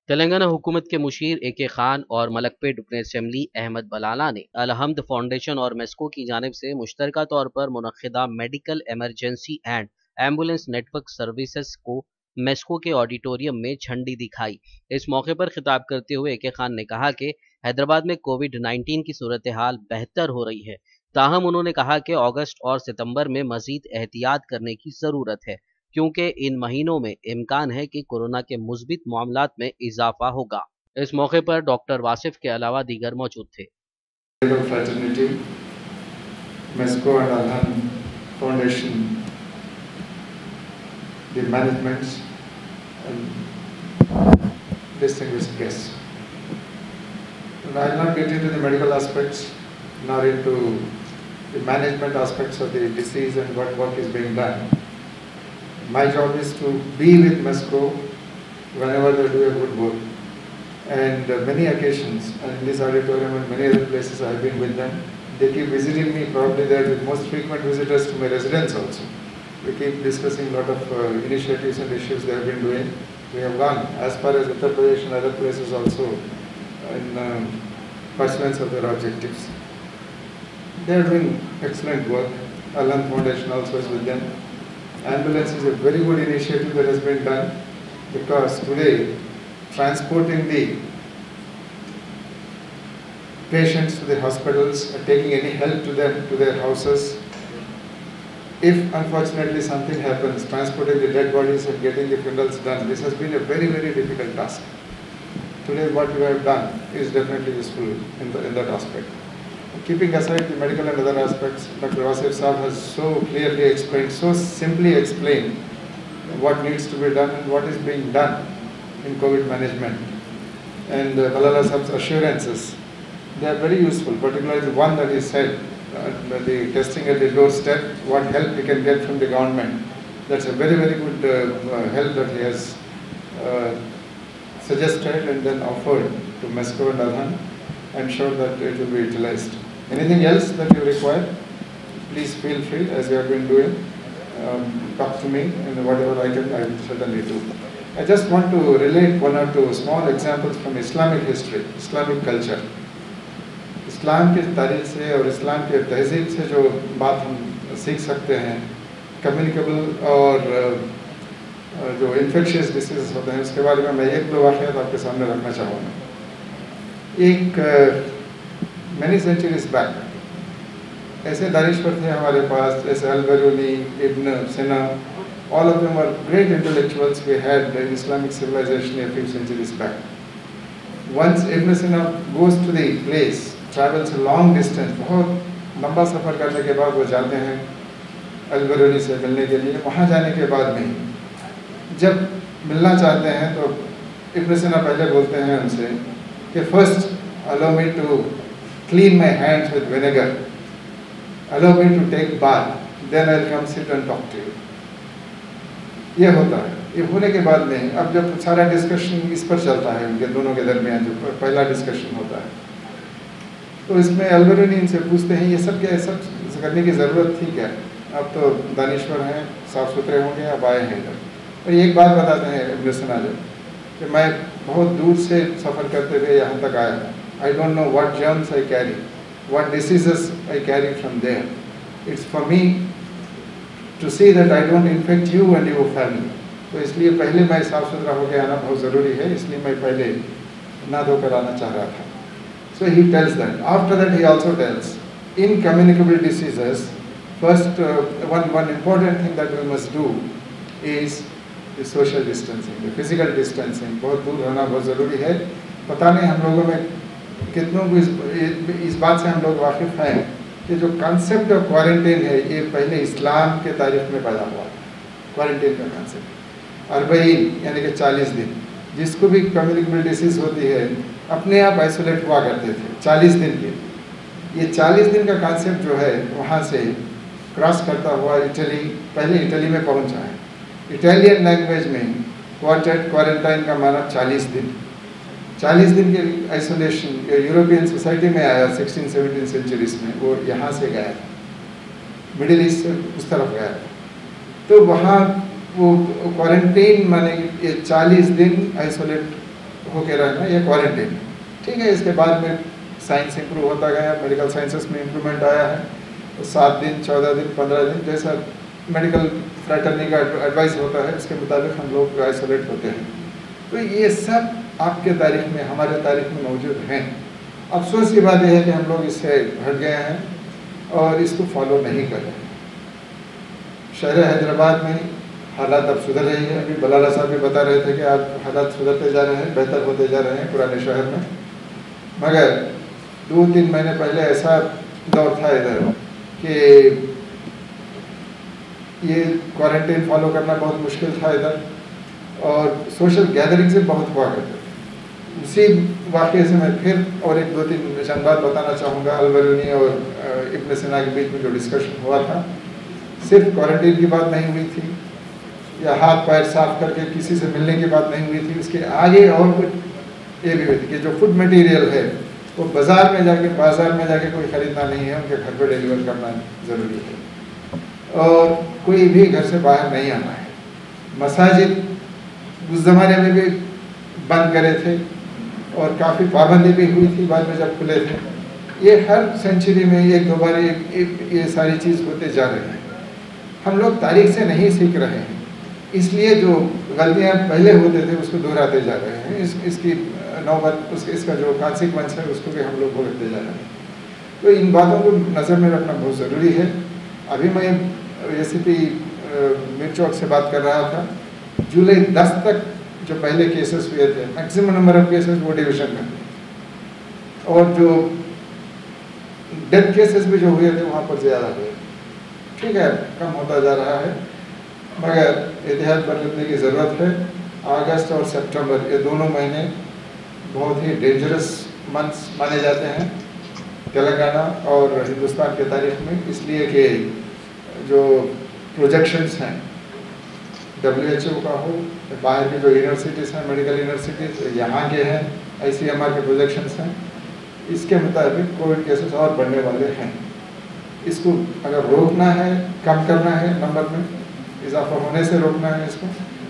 तेलंगाना हुकूमत के मुशीर ए.के. खान और मलकपेट रुकन असेंबली अहमद बलाला ने अल-हमद फाउंडेशन और मेस्को की जानिब से मुश्तरका तौर पर मुनक्किदा medical emergency and ambulance network services को मेस्को के ऑडिटोरियम में झंडी दिखाई। इस मौके पर खिताब करते हुए ए.के. खान ने कहा कि हैदराबाद में कोविड-19 की सूरत हाल बेहतर हो रही है। ताहम उन्होंने कहा कि अगस्त और सितंबर में मजीद एहतियात करने की ज़रूरत है, क्योंकि इन महीनों में इम्कान है कि कोरोना के मुस्बित मामलात में इजाफा होगा। इस मौके पर डॉक्टर वासिफ के अलावा दीगर मौजूद थे। Fraternity, MESCO and Alhan Foundation, the management and distinguished guests. And I will not get into the medical aspects nor into the management aspects of the disease and what work is being done. My job is to be with MESCO whenever they do a good work. And many occasions, and in this auditorium and many other places I have been with them. They keep visiting me, probably they are the most frequent visitors to my residence also. We keep discussing a lot of initiatives and issues they have been doing. We have gone as far as Uttar Pradesh and other places also in pursuance of their objectives. They are doing excellent work. Alhan Foundation also is with them. Ambulance is a very good initiative that has been done, because today transporting the patients to the hospitals and taking any help to them to their houses. If unfortunately something happens, transporting the dead bodies and getting the funerals done, this has been a very, very difficult task. Today what we have done is definitely useful in that aspect. Keeping aside the medical and other aspects, Dr. Wasif Saab has so clearly explained, so simply explained what needs to be done and what is being done in COVID management. And Balala Saab's assurances, they are very useful, particularly the one that he said, the testing at the doorstep, what help he can get from the government. That's a very, very good help that he has suggested and then offered to MESCO and Alhan. I'm sure that it will be utilized. Anything else that you require, please feel free, as you have been doing. Talk to me, and whatever I can, I will certainly do. I just want to relate one or two small examples from Islamic history, Islamic culture. इस्लाम की तारीख से और इस्लाम के तहज़ीब से जो बात हम सीख सकते हैं, कम्युनिकेबल और जो इन्फेक्शियस डिसीज़ होते हैं, उसके बारे में मैं एक दो वाक़यात आपके सामने रखना चाहूँगा। एक मैनी सेंचुरीज बैक ऐसे दानिश्वर थे हमारे पास, जैसे अल-बरूनी, इब्न सिना, all of them were great intellectuals we had in Islamic civilization a few centuries back. Once Ibn Sina goes to the place, travels a long distance, बहुत लंबा सफ़र करने के बाद वो जाते हैं अल-बरूनी से मिलने के लिए। वहाँ जाने के बाद में जब मिलना चाहते हैं तो इब्न सिना पहले बोलते हैं उनसे कि first allow me to clean my hands with vinegar, allow me to take bath, then I'll come sit and talk to you. ये होता है। ये होने के बाद में अब जब सारा डिस्कशन इस पर चलता है उनके दोनों के दरमियान, जो पहला डिस्कशन होता है, तो इसमें अल-बरूनी इनसे पूछते हैं ये सब क्या, सब करने की ज़रूरत थी क्या? अब तो दानिश्वर हैं, साफ़ सुथरे होंगे, अब आए हैं इधर। और एक बात बताते हैं इब्न सिना जो कि मैं बहुत दूर से सफ़र करते हुए यहाँ तक आया, I don't know what germs I carry, what diseases I carry from there, it's for me to see that I don't infect you and your family. तो इसलिए पहले मैं साफ़ सुथरा होकर आना बहुत ज़रूरी है, इसलिए मैं पहले ना धोकर आना चाह रहा था. So he tells that. After that he also tells, in communicable diseases, first one important thing that we must do is the social distancing, the physical distancing. बहुत दूर रहना बहुत ज़रूरी है. पता नहीं हम लोगों में कितनों को इस बात से हम लोग वाकिफ़ हैं कि जो कॉन्सेप्ट ऑफ क्वारंटीन है ये पहले इस्लाम के तारीख में पैदा हुआ। क्वारंटीन का कॉन्सेप्ट 40 यानी कि 40 दिन, जिसको भी कम्युनिकेबल डिसीज़ होती है अपने आप आइसोलेट हुआ करते थे 40 दिन के। ये 40 दिन का कॉन्सेप्ट जो है वहाँ से क्रॉस करता हुआ इटली, पहले इटली में पहुँचा है। इटालियन लैंग्वेज में क्वारंटाइन का माना 40 दिन। 40 दिन के आइसोलेशन यूरोपियन सोसाइटी में आया 16-17 सेंचुरीज में, वो यहाँ से गया था, मिडिल ईस्ट से उस तरफ गया था। तो वहाँ वो क्वारंटीन माने ये 40 दिन आइसोलेट होके रहना, ये क्वारंटीन। ठीक है, इसके बाद में साइंस इंप्रूव होता गया, मेडिकल साइंसेस में इम्प्रूवमेंट आया है, तो 7 दिन, 14 दिन, 15 दिन जैसा मेडिकल फ्रैटर्नी का एडवाइस होता है उसके मुताबिक हम लोग आइसोलेट होते हैं। तो ये सब आपके तारीख में, हमारे तारीख में मौजूद हैं। अफसोस की बात यह है कि हम लोग इससे हट गए हैं और इसको फॉलो नहीं कर रहे हैं। शहर हैदराबाद में हालात अब सुधर रही है। अभी बलाला साहब भी बता रहे थे कि आज हालात सुधरते जा रहे हैं, बेहतर होते जा रहे हैं पुराने शहर में। मगर 2-3 महीने पहले ऐसा दौर था इधर कि ये क्वारंटीन फॉलो करना बहुत मुश्किल था इधर, और सोशल गैदरिंग से बहुत हुआ करते थे। उसी वाक़े से मैं फिर और 1-2-3 चंद बात बताना चाहूँगा। अल-बरूनी और इब्न सिना के बीच में जो डिस्कशन हुआ था, सिर्फ क्वारंटीन की बात नहीं हुई थी या हाथ पैर साफ करके किसी से मिलने की बात नहीं हुई थी। उसके आगे और कुछ ये भी हुई थी कि जो फूड मटेरियल है वो बाज़ार में जाके कोई ख़रीदना नहीं है, उनके घर पर डिलीवर करना ज़रूरी है, और कोई भी घर से बाहर नहीं आना है। मसाजिद उस ज़माने में भी बंद करे थे और काफ़ी पाबंदी भी हुई थी बाद में जब खुले थे। ये हर सेंचुरी में 1-2 बार ये सारी चीज़ होते जा रहे हैं। हम लोग तारीख से नहीं सीख रहे हैं, इसलिए जो गलतियाँ पहले होते थे उसको दोहराते जा रहे हैं। इसकी नौबत, इसका जो कॉन्सिक्वेंस है उसको भी हम लोग भुगतते जा रहे हैं। तो इन बातों को नज़र में रखना बहुत ज़रूरी है। अभी मैं एसीपी मीर चौक से बात कर रहा था, जुलाई 10 तक जो पहले केसेस हुए थे, मैक्सिमम नंबर ऑफ केसेस वो डिवीज़न में थे, और जो डेथ केसेस भी जो हुए थे वहाँ पर ज़्यादा हुए। ठीक है, कम होता जा रहा है, मगर एहतियात बरतने की ज़रूरत है। अगस्त और सितंबर ये दोनों महीने बहुत ही डेंजरस मंथ्स माने जाते हैं तेलंगाना और हिंदुस्तान के तारीख में, इसलिए कि जो प्रोजेक्शंस हैं WHO का हो, बाहर की जो यूनिवर्सिटीज़ हैं, मेडिकल यूनिवर्सिटीज़ यहाँ के हैं, ICMR के प्रोजेक्शंस हैं, इसके मुताबिक कोविड केसेस और बढ़ने वाले हैं। इसको अगर रोकना है, कम करना है, नंबर में इजाफा होने से रोकना है इसको,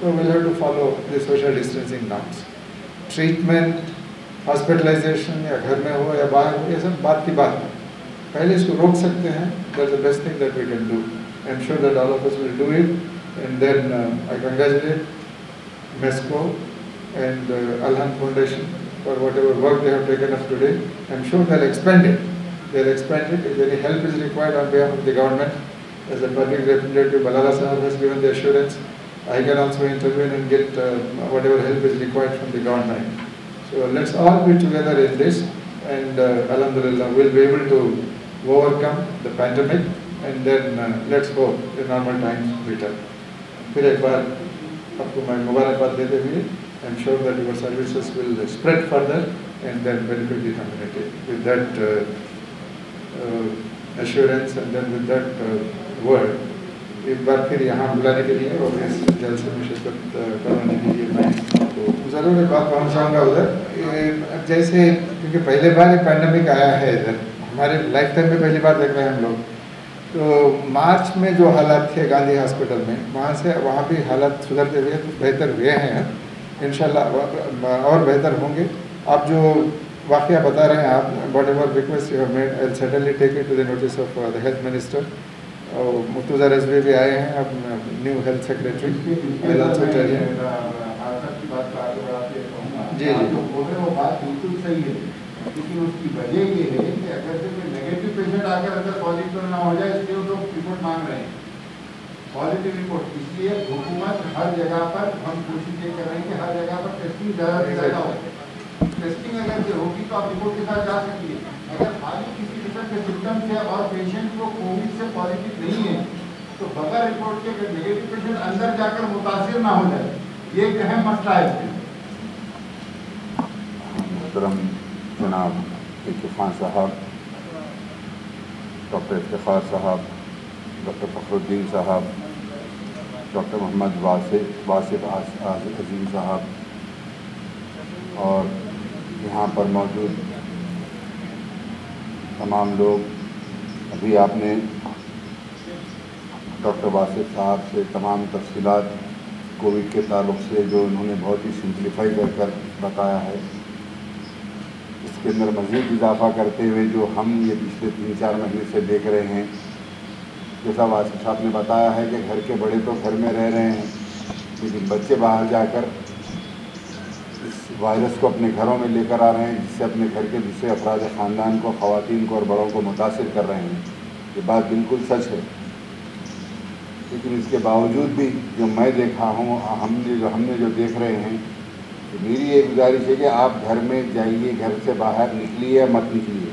तो will have to follow the social distancing norms. Treatment, hospitalization या घर में हो या बाहर हो, ये सब बात की बात है। पहले इसको रोक सकते हैं, that's the best thing that we can do. I am sure that all of us will do it, and then I congratulate MESCO and Al-Hamd Foundation for whatever work they have taken up today. I am sure they'll expand it. If any help is required on behalf of the government, as the public representative Balala Sahab has given the assurance, I can also intervene and get whatever help is required from the government. So let's all be together in this, and Alhamdulillah we'll be able to overcome the pandemic, and then let's hope the normal times return. फिर एक बार आपको मैं मुबारकबाद देते हुए, I am sure that your services will spread further and then benefit the community. With that assurance and then with that word, एक बार फिर यहाँ बुलाने के लिए और इस जलसे में शिरकत करवाने के लिए मैं तो ज़रूर एक बात पहुँचाऊँगा उधर। जैसे क्योंकि पहले बार एक पैंडमिक आया है इधर, हमारे लाइफ टाइम में पहली बार देख रहे हैं हम लोग, तो मार्च में जो हालात थे गांधी हॉस्पिटल में, वहाँ भी हालात सुधरते हुए बेहतर हुए हैं, इंशाल्लाह और बेहतर होंगे। आप जो वाक़या बता रहे हैं आप, whatever request you have made, I will certainly take it to the notice of the health minister. और मुर्तज़ा रिजवी भी आए हैं, अब न्यू हेल्थ सेक्रेटरी। जी वो बात बिल्कुल सही है, लेकिन उसकी वजह ये है कि अगर से कोई नेगेटिव पेशेंट आकर अगर पॉजिटिव ना हो जाए, इसलिए लोग रिपोर्ट मांग रहे हैं, पॉजिटिव रिपोर्ट। इसलिए हुकूमत हर जगह पर, हम कोशिश ये कर रहे हैं कि हर जगह पर टेस्टिंग ज़्यादा से ज़्यादा हो। टेस्टिंग अगर से होगी तो आप रिपोर्ट के साथ जा सकती है। अगर खाली किसी किस्म के सिम्टम्स है और पेशेंट को कोविड से पॉजिटिव नहीं है, तो बगैर रिपोर्ट के अगर नेगेटिव पेशेंट अंदर जाकर मुतासिर ना हो जाए, ये एक अहम मसला है। जनाब इक्की खान साहब, डॉक्टर इफ्तिखार साहब, डॉक्टर फखरुद्दीन साहब, डॉक्टर मोहम्मद वासिफ अजीम साहब, और यहाँ पर मौजूद तमाम लोग, अभी आपने डॉक्टर वासिफ साहब से तमाम तफसीलात कोविड के ताल्लुक से जो उन्होंने बहुत ही सिंप्लीफाई कर बताया है, इसके अंदर मज़ीद इजाफा करते हुए जो हम ये पिछले 3-4 महीने से देख रहे हैं, जैसा वासिफ साहब ने बताया है कि घर के बड़े तो घर में रह रहे हैं, लेकिन बच्चे बाहर जाकर इस वायरस को अपने घरों में लेकर आ रहे हैं, जिससे अपने घर के दूसरे अफराद ख़ानदान को, ख़वातीन को और बड़ों को मुतासिर कर रहे हैं। ये बात बिल्कुल सच है, लेकिन इसके बावजूद भी जो मैं देखा हूँ, हमने जो देख रहे हैं, तो मेरी ये गुजारिश है कि आप घर में जाइए, घर से बाहर निकलिए या मत निकलिए।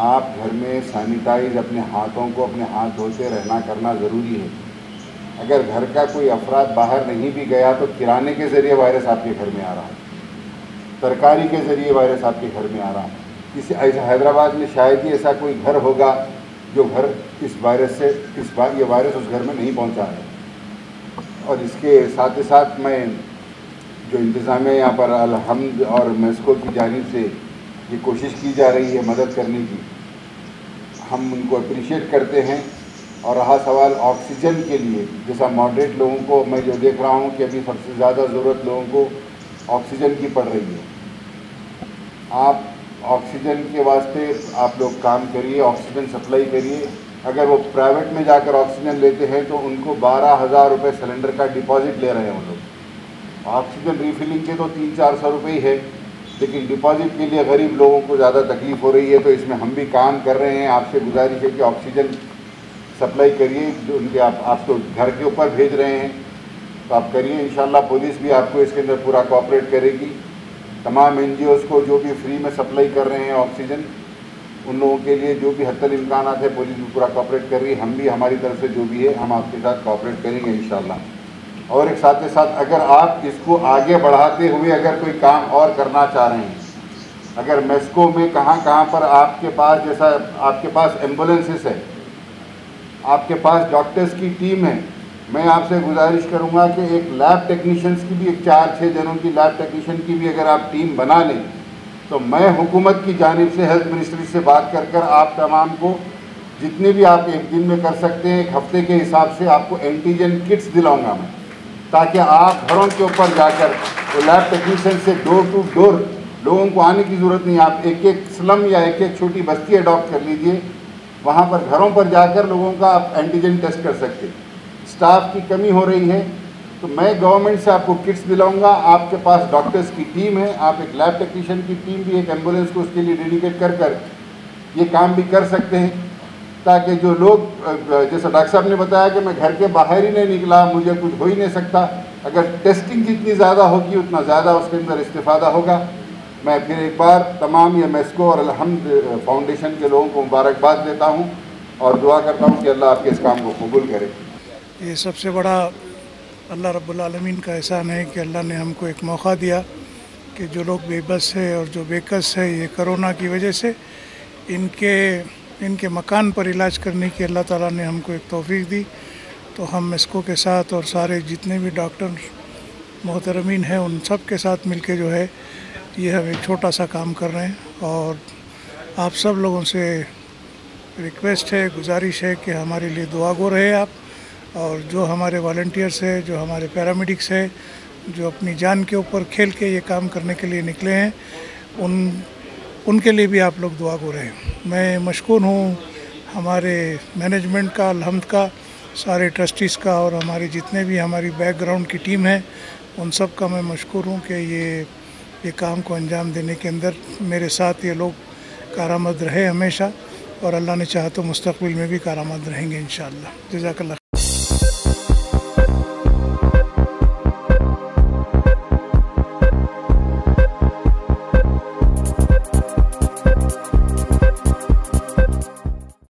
आप घर में सैनिटाइज अपने हाथों को, अपने हाथ धोते रहना करना ज़रूरी है। अगर घर का कोई अफराद बाहर नहीं भी गया तो किराने के ज़रिए वायरस आपके घर में आ रहा है, तरकारी के ज़रिए वायरस आपके घर में आ रहा है। किसी ऐसा हैदराबाद में शायद ही ऐसा कोई घर होगा जो घर इस वायरस से ये वायरस उस घर में नहीं पहुंचा है। और इसके साथ ही साथ मैं जो इंतज़ामिया यहाँ पर अलहम्द और मेस्को की जानिब से ये कोशिश की जा रही है मदद करने की, हम उनको अप्रिशिएट करते हैं। और रहा सवाल ऑक्सीजन के लिए, जैसा मॉडरेट लोगों को मैं जो देख रहा हूँ कि अभी सबसे ज़्यादा ज़रूरत लोगों को ऑक्सीजन की पड़ रही है। आप ऑक्सीजन के वास्ते आप लोग काम करिए, ऑक्सीजन सप्लाई करिए। अगर वो प्राइवेट में जाकर ऑक्सीजन लेते हैं तो उनको 12,000 रुपये सिलेंडर का डिपॉजिट ले रहे हैं वो लोग। ऑक्सीजन रिफिलिंग के तो 300-400 रुपये ही है, लेकिन डिपॉजिट के लिए गरीब लोगों को ज़्यादा तकलीफ़ हो रही है। तो इसमें हम भी काम कर रहे हैं। आपसे गुजारिश है कि ऑक्सीजन सप्लाई करिए, जो उनके आप तो घर के ऊपर भेज रहे हैं तो आप करिए। इंशाल्लाह पुलिस भी आपको इसके अंदर पूरा कोऑपरेट करेगी। तमाम NGOs को जो भी फ्री में सप्लाई कर रहे हैं ऑक्सीजन, उन लोगों के लिए जो भी हद इम्कानात है पुलिस भी पूरा कोऑपरेट कर रही है। हम भी हमारी तरफ से जो भी है हम आपके साथ कोऑपरेट करेंगे इंशाल्लाह। और एक साथ ही साथ अगर आप इसको आगे बढ़ाते हुए अगर कोई काम और करना चाह रहे हैं, अगर मेस्को में कहाँ पर आपके पास, जैसा आपके पास एम्बुलेंसेस है, आपके पास डॉक्टर्स की टीम है, मैं आपसे गुजारिश करूंगा कि एक लैब टेक्नीशियंस की भी, एक 4-6 जनों की लैब टेक्नीशियन की भी अगर आप टीम बना लें तो मैं हुकूमत की जानिब से हेल्थ मिनिस्ट्री से बात कर आप तमाम को जितने भी आप एक दिन में कर सकते हैं, एक हफ्ते के हिसाब से आपको एंटीजन किट्स दिलाऊंगा मैं, ताकि आप घरों के ऊपर जाकर वो लैब टेक्नीशियन से डोर टू डोर लोगों को आने की ज़रूरत नहीं। आप एक स्लम या एक छोटी बस्ती अडॉप्ट कर लीजिए, वहाँ पर घरों पर जाकर लोगों का आप एंटीजन टेस्ट कर सकते हैं। स्टाफ की कमी हो रही है तो मैं गवर्नमेंट से आपको किट्स दिलाऊंगा। आपके पास डॉक्टर्स की टीम है, आप एक लैब टेक्नीशियन की टीम भी, एक एम्बुलेंस को उसके लिए डेडिकेट कर ये काम भी कर सकते हैं, ताकि जो लोग, जैसा डॉक्टर साहब ने बताया कि मैं घर के बाहर ही नहीं निकला, मुझे कुछ हो ही नहीं सकता, अगर टेस्टिंग जितनी ज़्यादा होगी उतना ज़्यादा उसके अंदर इस्तेफादा होगा। मैं फिर एक बार तमाम ये मेस्को और अलहम्द फाउंडेशन के लोगों को मुबारकबाद देता हूँ और दुआ करता हूँ कि अल्लाह आपके इस काम को कबूल करे। ये सबसे बड़ा अल्लाह रब्बुल आलमीन का एहसान है कि अल्लाह ने हमको एक मौका दिया कि जो लोग बेबस है और जो बेकस है ये कोरोना की वजह से इनके मकान पर इलाज करने की अल्लाह ताला ने हमको एक तौफीक दी। तो हम मेस्को के साथ और सारे जितने भी डॉक्टर मोहतरमीन हैं उन सब के साथ मिलके जो है ये हम एक छोटा सा काम कर रहे हैं। और आप सब लोगों से रिक्वेस्ट है, गुजारिश है कि हमारे लिए दुआ गो रहे आप, और जो हमारे वॉलंटियर्स है, जो हमारे पैरामेडिक्स है, जो अपनी जान के ऊपर खेल के ये काम करने के लिए निकले हैं, उनके लिए भी आप लोग दुआ गो रहे हैं। मैं मशकूर हूँ हमारे मैनेजमेंट का, अलहम्द का, सारे ट्रस्टीज़ का और हमारे जितने भी हमारी बैकग्राउंड की टीम है उन सब का मैं मशकूर हूँ कि ये काम को अंजाम देने के अंदर मेरे साथ ये लोग कारामद रहे हमेशा, और अल्लाह ने चाहा तो मुस्तक़बिल में भी कारामद रहेंगे इंशाअल्लाह। जज़ाकल्लाह।